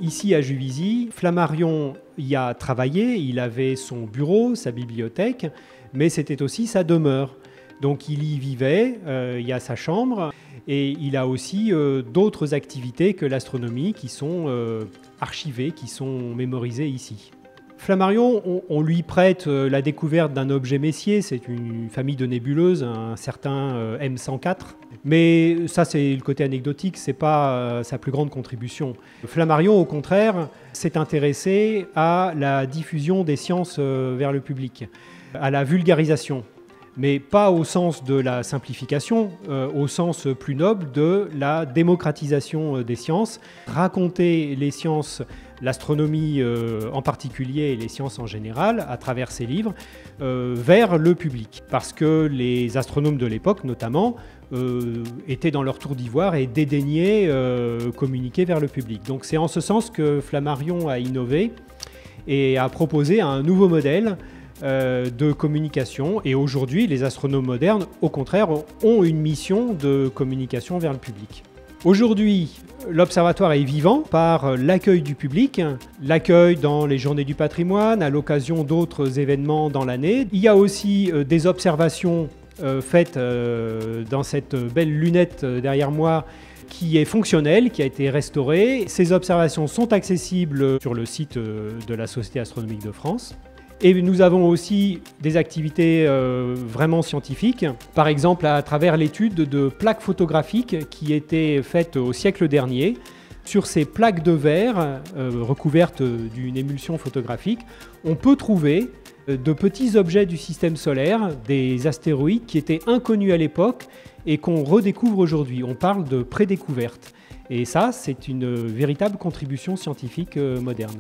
Ici à Juvisy, Flammarion y a travaillé, il avait son bureau, sa bibliothèque, mais c'était aussi sa demeure. Donc il y vivait, il y a sa chambre, et il a aussi d'autres activités que l'astronomie qui sont archivées, qui sont mémorisées ici. Flammarion, on lui prête la découverte d'un objet Messier, c'est une famille de nébuleuses, un certain M104. Mais ça, c'est le côté anecdotique, c'est pas sa plus grande contribution. Flammarion, au contraire, s'est intéressé à la diffusion des sciences vers le public, à la vulgarisation. Mais pas au sens de la simplification, au sens plus noble de la démocratisation des sciences. Raconter les sciences, l'astronomie en particulier et les sciences en général, à travers ses livres, vers le public. Parce que les astronomes de l'époque, notamment, étaient dans leur tour d'ivoire et dédaignaient communiquer vers le public. Donc c'est en ce sens que Flammarion a innové et a proposé un nouveau modèle de communication. Et aujourd'hui, les astronomes modernes, au contraire, ont une mission de communication vers le public. Aujourd'hui, l'observatoire est vivant par l'accueil du public, l'accueil dans les journées du patrimoine, à l'occasion d'autres événements dans l'année. Il y a aussi des observations faites dans cette belle lunette derrière moi qui est fonctionnelle, qui a été restaurée. Ces observations sont accessibles sur le site de la Société astronomique de France. Et nous avons aussi des activités vraiment scientifiques, par exemple à travers l'étude de plaques photographiques qui étaient faites au siècle dernier. Sur ces plaques de verre recouvertes d'une émulsion photographique, on peut trouver de petits objets du système solaire, des astéroïdes qui étaient inconnus à l'époque et qu'on redécouvre aujourd'hui. On parle de prédécouverte. Et ça, c'est une véritable contribution scientifique moderne.